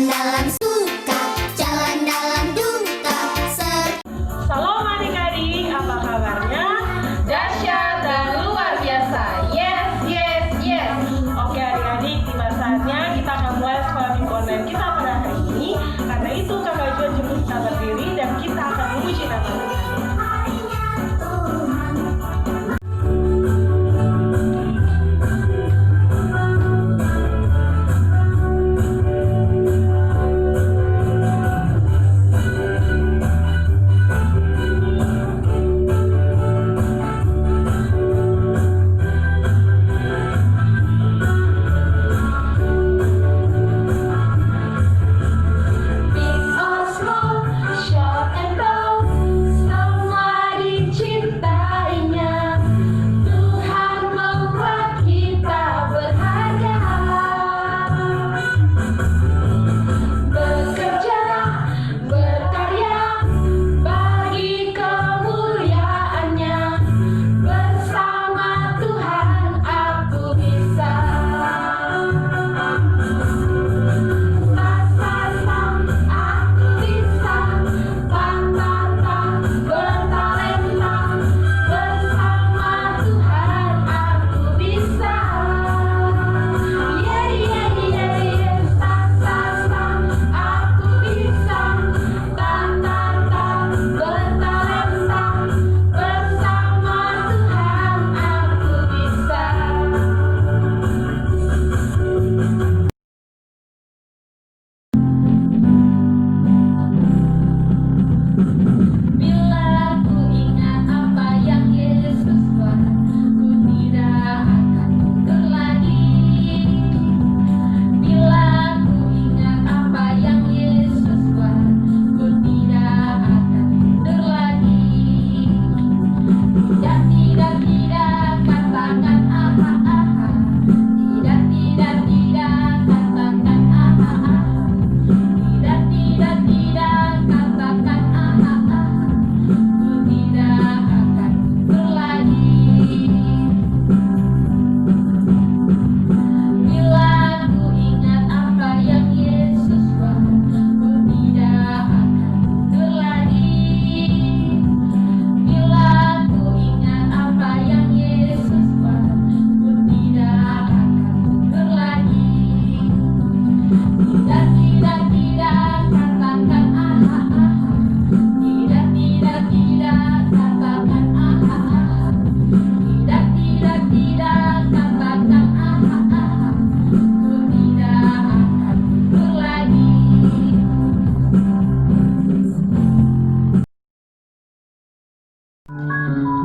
Jalan dalam suka, jalan dalam duka. Salam adik-adik, apa kabarnya? Dahsyat dan luar biasa. Yes, yes, yes. Oke adik-adik, tiba saatnya kita akan mulai sekolah minggu online kita pada hari ini. Karena itu kakak Juan jemput kita berdiri dan kita akan memuji nama Tuhan.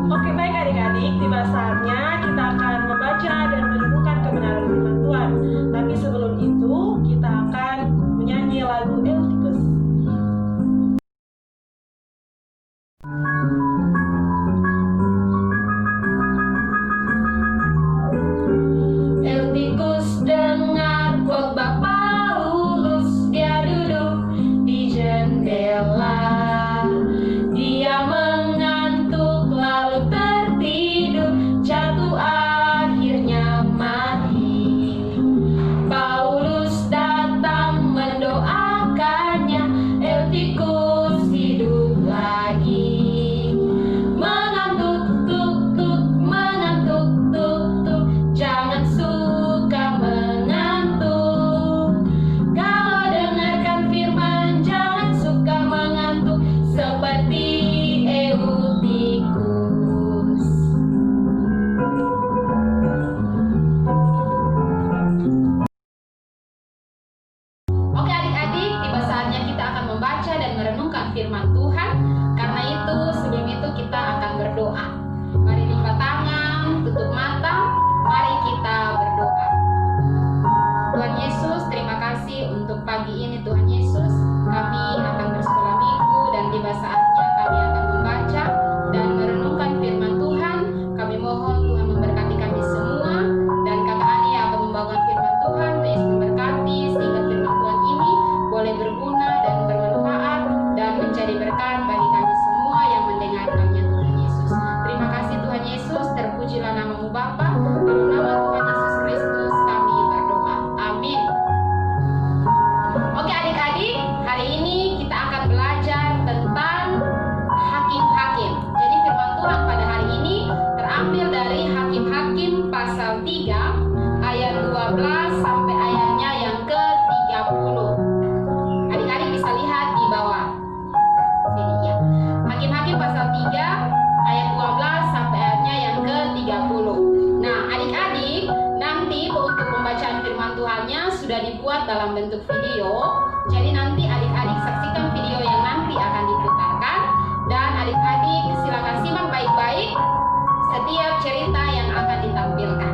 Oke baik adik-adik, tiba saatnya kita akan membaca dan merenungkan kebenaran firman Tuhan. Tapi sebelum itu kita akan menyanyi lagu Eutikus. Eutikus dengar khotbah Paulus, dia duduk di jendela. Dia mengantuk lalu tertidur, jatuh akhirnya mati. Paulus datang mendoakannya, Eutikus hidup lagi. Mengantuk tuk tuk, mengantuk tuk tuk, jangan suka mengantuk. Kalau dengarkan firman jangan suka mengantuk seperti Eutikus. Oke adik-adik, tiba saatnya kita akan membaca dan merenungkan firman Tuhan. Karena itu sebelum itu kita akan berdoa. Mari lipat tangan, tutup mata, mari kita berdoa. Tuhan Yesus, terima kasih untuk pagi ini Tuhan Yesus. Kami akan bersekolah minggu dan tiba saatnya kami akan membaca dan merenungkan firman Tuhan. Kami mohon Tuhan memberkati kami semua dan kakak Ani yang akan membawakan firman Tuhan. Tuhan Yesus memberkati sehingga firman Tuhan ini boleh berguna dan bermanfaat dan menjadi berkat bagi kami semua yang mendengarkannya Tuhan Yesus. Terima kasih Tuhan Yesus, terpujilah namamu Bapa. Dalam nama Tuhan Yesus Kristus kami berdoa. Amin. Oke adik dibuat dalam bentuk video. Jadi nanti adik-adik saksikan video yang nanti akan diputarkan, dan adik-adik silakan simak baik-baik setiap cerita yang akan ditampilkan.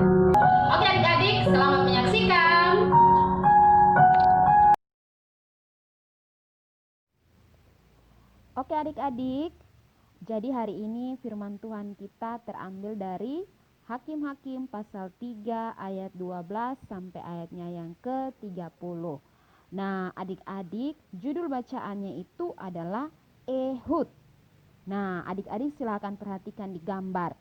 Oke adik-adik, selamat menyaksikan. Oke adik-adik, jadi hari ini firman Tuhan kita terambil dari Hakim-Hakim pasal 3 ayat 12 sampai ayatnya yang ke-30. Nah adik-adik, judul bacaannya itu adalah Ehud. Nah adik-adik silakan perhatikan di gambar.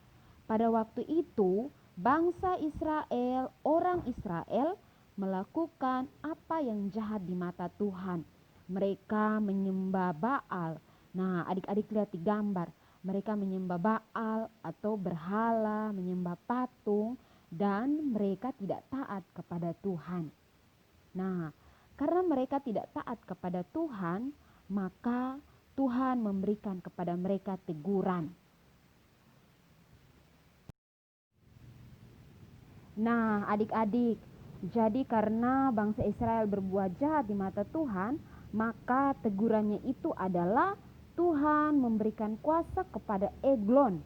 Pada waktu itu bangsa Israel, orang Israel melakukan apa yang jahat di mata Tuhan. Mereka menyembah Baal. Nah adik-adik lihat di gambar, mereka menyembah Baal atau berhala, menyembah patung, dan mereka tidak taat kepada Tuhan. Nah karena mereka tidak taat kepada Tuhan, maka Tuhan memberikan kepada mereka teguran. Nah adik-adik, jadi karena bangsa Israel berbuat jahat di mata Tuhan, maka tegurannya itu adalah Tuhan memberikan kuasa kepada Eglon.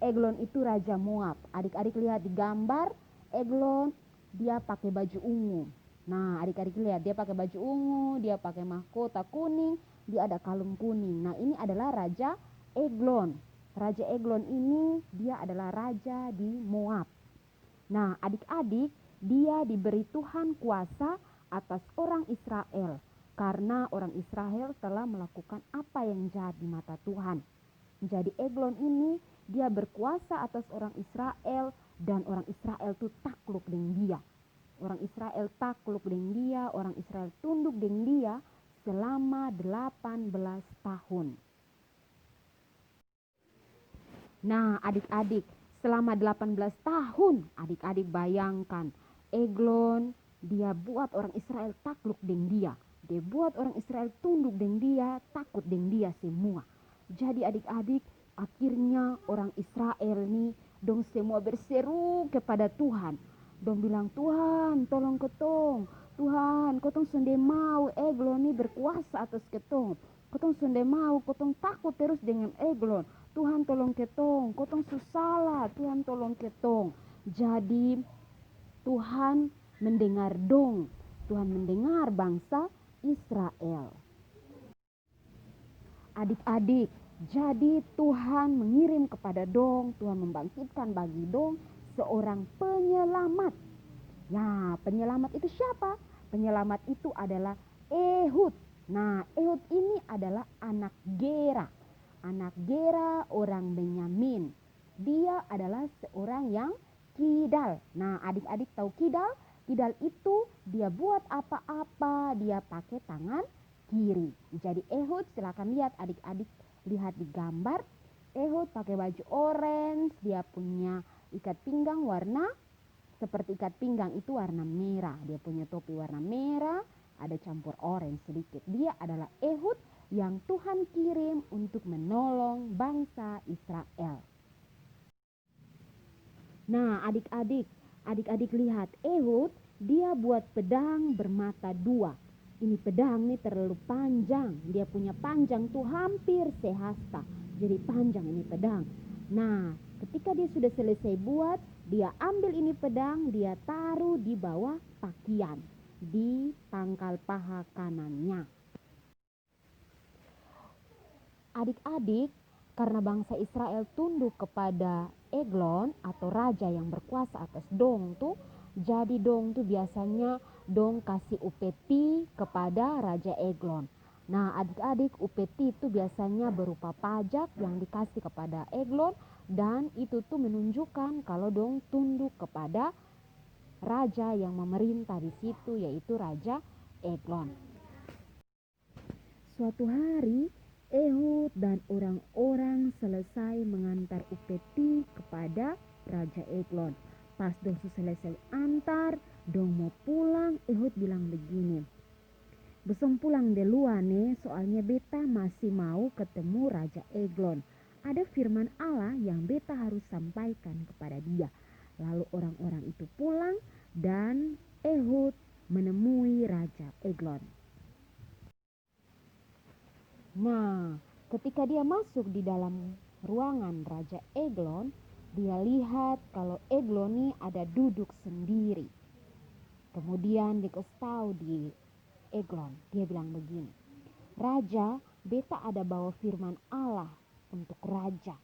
Eglon itu Raja Moab. Adik-adik lihat di gambar, Eglon dia pakai baju ungu. Nah adik-adik lihat, dia pakai baju ungu, dia pakai mahkota kuning, dia ada kalung kuning. Nah ini adalah Raja Eglon. Raja Eglon ini dia adalah raja di Moab. Nah adik-adik, dia diberi Tuhan kuasa atas orang Israel. Karena orang Israel telah melakukan apa yang jahat di mata Tuhan. Jadi Eglon ini dia berkuasa atas orang Israel, dan orang Israel itu takluk dengan dia. Orang Israel takluk dengan dia, orang Israel tunduk dengan dia selama 18 tahun. Nah adik-adik, selama 18 tahun adik-adik bayangkan, Eglon dia buat orang Israel takluk dengan dia. Dia buat orang Israel tunduk dengan dia, takut dengan dia semua. Jadi adik-adik, akhirnya orang Israel ini dong semua berseru kepada Tuhan. Dong bilang, Tuhan tolong ketong. Tuhan kotong sunde mau Eglon ini berkuasa atas ketong. Kotong sunde mau, kotong takut terus dengan Eglon. Tuhan tolong ketong, kotong susah, Tuhan tolong ketong. Jadi Tuhan mendengar dong. Tuhan mendengar bangsa Israel. Adik-adik, jadi Tuhan mengirim kepada dong, Tuhan membangkitkan bagi dong seorang penyelamat. Ya, penyelamat itu siapa? Penyelamat itu adalah Ehud. Nah, Ehud ini adalah anak Gera. Anak Gera orang Benyamin. Dia adalah seorang yang kidal. Nah, adik-adik tahu kidal? Kidal itu dia buat apa-apa dia pakai tangan kiri. Jadi Ehud, silakan lihat adik-adik, lihat di gambar. Ehud pakai baju orange, dia punya ikat pinggang warna seperti ikat pinggang itu warna merah. Dia punya topi warna merah, ada campur orange sedikit. Dia adalah Ehud yang Tuhan kirim untuk menolong bangsa Israel. Nah adik-adik lihat, Ehud dia buat pedang bermata dua. Ini pedang nih terlalu panjang. Dia punya panjang tuh hampir sehasta. Jadi panjang ini pedang. Nah ketika dia sudah selesai buat, dia ambil ini pedang, dia taruh di bawah pakaian, di pangkal paha kanannya. Adik-adik, karena bangsa Israel tunduk kepada Eglon atau raja yang berkuasa atas dong tuh, jadi dong tuh biasanya dong kasih upeti kepada Raja Eglon. Nah adik-adik, upeti itu biasanya berupa pajak yang dikasih kepada Eglon, dan itu tuh menunjukkan kalau dong tunduk kepada raja yang memerintah di situ, yaitu Raja Eglon. Suatu hari Ehud dan orang-orang selesai mengantar upeti kepada Raja Eglon. Pas dong selesai antar, dong mau pulang, Ehud bilang begini, "Besong pulang duluan nih, soalnya beta masih mau ketemu Raja Eglon. Ada firman Allah yang beta harus sampaikan kepada dia." Lalu orang-orang itu pulang dan Ehud menemui Raja Eglon. Nah, ketika dia masuk di dalam ruangan Raja Eglon, dia lihat kalau Eglon ini ada duduk sendiri. Kemudian dikasih tahu di Eglon, dia bilang begini, "Raja, beta ada bawa firman Allah untuk raja."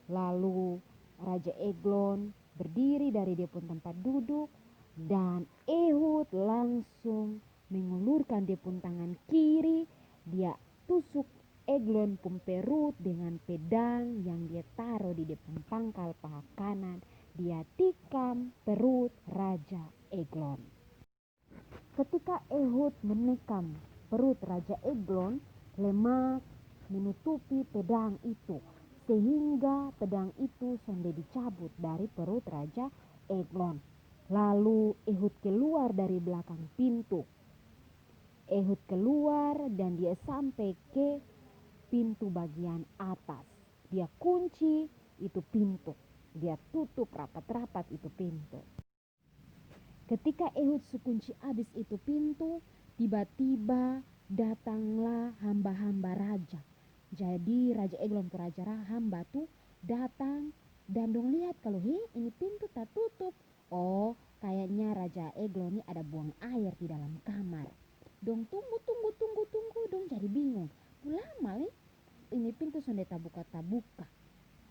Lalu Raja Eglon berdiri dari dia pun tempat duduk, dan Ehud langsung mengulurkan dia pun tangan kiri. Dia tusuk Eglon pun perut dengan pedang yang dia taruh di dia pun pangkal paha kanan. Dia tikam perut Raja Eglon. Ketika Ehud menekam perut Raja Eglon, lemak menutupi pedang itu, sehingga pedang itu sudah dicabut dari perut Raja Eglon. Lalu Ehud keluar dari belakang pintu. Ehud keluar dan dia sampai ke pintu bagian atas. Dia kunci itu pintu. Dia tutup rapat-rapat itu pintu. Ketika Ehud kunci habis itu pintu, tiba-tiba datanglah hamba-hamba raja. Jadi Raja Eglon tuh raja hamba tuh datang dan dong lihat kalau ini pintu tak tutup. Oh, kayaknya Raja Eglon ini ada buang air di dalam kamar. Dong tunggu, dong jadi bingung. Lama ini pintu sudah tabuka.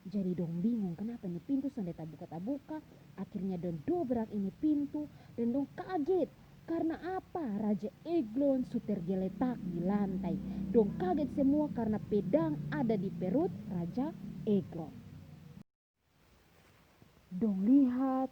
Jadi dong bingung kenapa ini pintu sudah tabuka. Akhirnya dong dobrak ini pintu dan dong kaget. Karena apa? Raja Eglon sudah tergeletak di lantai. Dong kaget semua karena pedang ada di perut Raja Eglon. Dong lihat,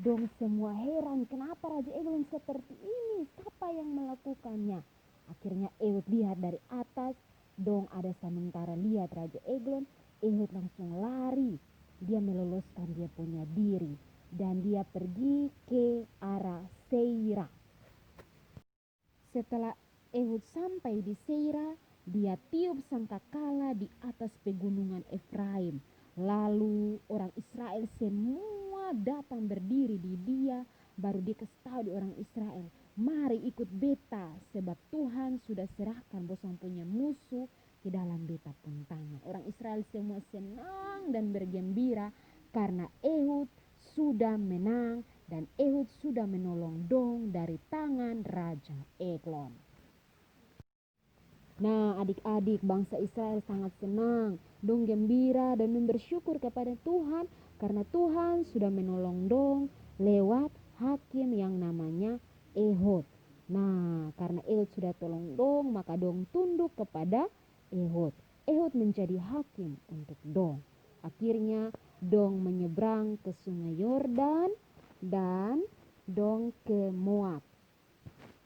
dong semua heran kenapa Raja Eglon seperti ini. Siapa yang melakukannya? Akhirnya Ehud lihat dari atas. Dong ada sementara lihat Raja Eglon. Ehud langsung lari. Dia meloloskan dia punya diri. Dan dia pergi ke arah Seira. Setelah Ehud sampai di Seira, dia tiup sangkakala di atas pegunungan Efraim. Lalu orang Israel semua datang berdiri di dia. Baru dia kasih tahu di orang Israel, mari ikut beta sebab Tuhan sudah serahkan bosang punya musuh ke dalam beta pun tangan. Orang Israel semua senang dan bergembira karena Ehud sudah menang dan Ehud sudah menolong dong dari tangan Raja Eglon. Nah, adik-adik, bangsa Israel sangat senang, dong gembira dan bersyukur kepada Tuhan karena Tuhan sudah menolong dong lewat hakim yang namanya Ehud. Nah, karena Ehud sudah tolong dong, maka dong tunduk kepada Ehud. Ehud menjadi hakim untuk dong. Akhirnya dong menyeberang ke sungai Yordan dan dong ke Moab.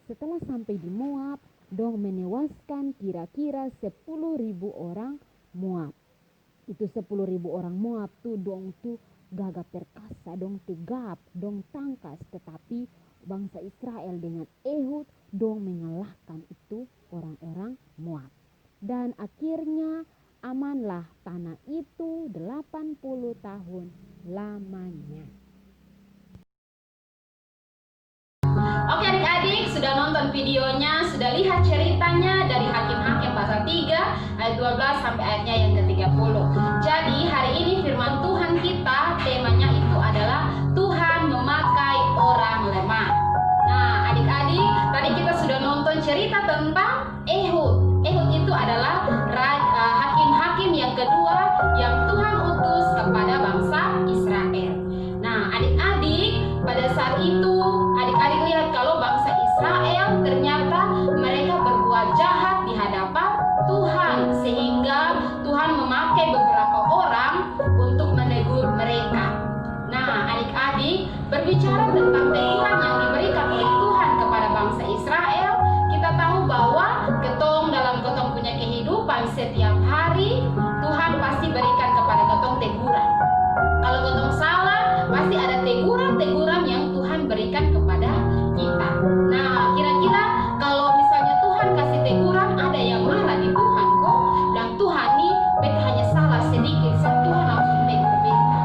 Setelah sampai di Moab, dong menewaskan kira-kira 10.000 orang Moab. Itu 10.000 orang Moab tuh dong tuh gagap perkasa, dong tegap, dong tangkas. Tetapi bangsa Israel dengan Ehud dong mengalahkan itu orang-orang Moab. Dan akhirnya amanlah tanah itu 80 tahun lamanya. Oke adik-adik, sudah nonton videonya, sudah lihat ceritanya dari Hakim-Hakim pasal 3 ayat 12 sampai ayatnya yang ke-30. Jadi hari ini firman Tuhan kita temanya itu adalah Tuhan memakai orang lemah. Nah adik-adik, tadi kita sudah nonton cerita tentang Ehud. Ehud itu adalah hakim-hakim yang kedua yang Tuhan utus kepada bangsa Israel. Nah adik-adik, pada saat itu adik-adik lihat kalau bangsa Israel ternyata mereka berbuat jahat di hadapan Tuhan, sehingga Tuhan memakai beberapa orang untuk menegur mereka. Nah adik-adik, berbicara tentang teguran yang diberikan oleh Tuhan kepada bangsa Israel, kita tahu bahwa dalam ketong punya kehidupan setiap hari Tuhan pasti berikan kepada ketong teguran. Kalau ketong salah, pasti ada teguran-teguran yang Tuhan berikan kepada kita. Nah, kira-kira kalau misalnya Tuhan kasih teguran, ada yang marah di Tuhan kok. Dan Tuhan nih, beta hanya salah sedikit, Tuhan langsung tegur beta.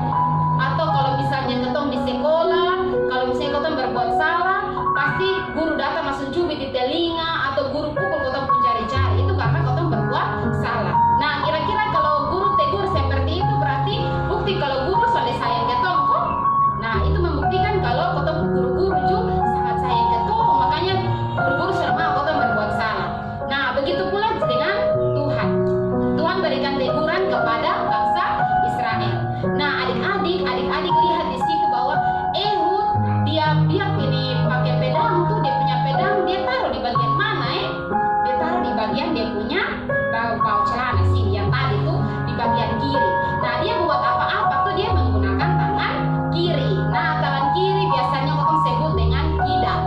Atau kalau misalnya ketong di sekolah, kalau misalnya ketong berbuat salah, pasti guru telinga atau guru pukul kotong pun cari-cari, itu karena kotong berbuat salah. Nah, kira-kira kalau guru tegur seperti itu berarti bukti kalau guru sudah sayang ketong kok. Nah, itu membuktikan kalau kotong guru-guru juga sangat sayang ketong, makanya guru-guru sudah mau kotong berbuat salah. Nah, begitu pula dengan Tuhan. Tuhan berikan teguran kepada bangsa Israel. Nah, adik-adik lihat di situ bahwa Ehud dia ini pakai pedang tuh, dia punya pedang dia taruh di bagian mana Dia taruh di bagian dia punya bau celana sini yang tadi tuh di bagian kiri. Nah, dia buat apa-apa tuh dia menggunakan tangan kiri. Nah, tangan kiri biasanya orang sebut dengan kidal.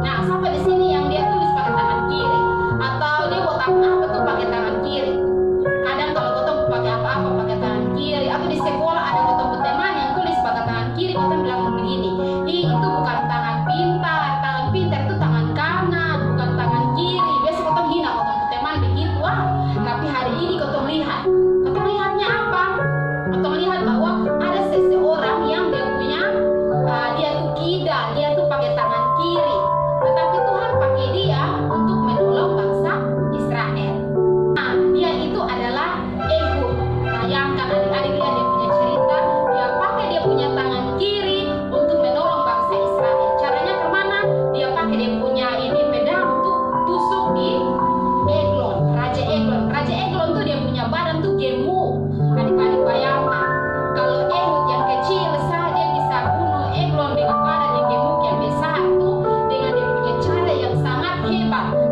Nah, sampai di sini yang dia tulis pakai tangan kiri atau dia buat apa-apa tuh pakai tangan kiri. Kadang kalau kotong pakai apa-apa pakai tangan kiri, atau di sekolah ada kotong teman yang tulis pakai tangan kiri, kotong bilang begini, itu bukan tangan pintar itu tangan kanan, bukan tangan kiri. Biasa kotong hina kotong teman begitu tapi hari ini kotong lihatnya apa? Kotong lihat bahwa ada seseorang yang dia punya dia tuh kidal, dia tuh pakai tangan kiri, tetapi Tuhan pakai dia untuk menolong bangsa Israel. Nah, dia itu adalah Ehud. Bayangkan adik-adik lihat dia punya cerita, dia pakai dia punya tangan kiri untuk menolong bangsa Israel. Caranya kemana? Dia pakai dia punya ini pedang untuk tusuk di Eglon, Raja Eglon. Raja Eglon tuh dia punya badan tuh gemuk. Adik-adik bayangkan, kalau Ehud yang kecil saja bisa bunuh Eglon dengan badan yang gemuk yang besar tuh dengan dia punya cara yang sangat hebat.